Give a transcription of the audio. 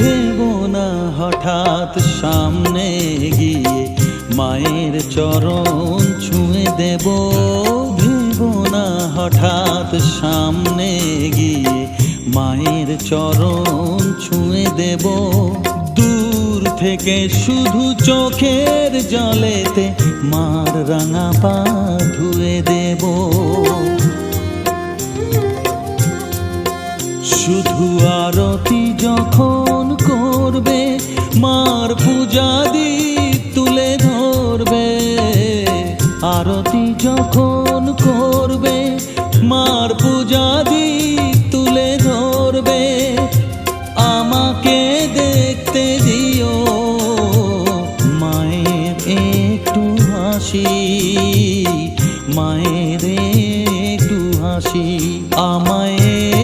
ভেবো না হঠাৎ সামনে গিয়ে মায়ের চরণ ছুঁয়ে দেব। ভেবো না হঠাৎ সামনে গিয়ে মায়ের চরণ ছুঁয়ে দেব। দূর থেকে শুধু চোখের জলেতে মার রাঙা পা ধুয়ে দেব। শুধু আরতি যখন করবে মার পূজা দীপ তুলে ধরবে। আরতি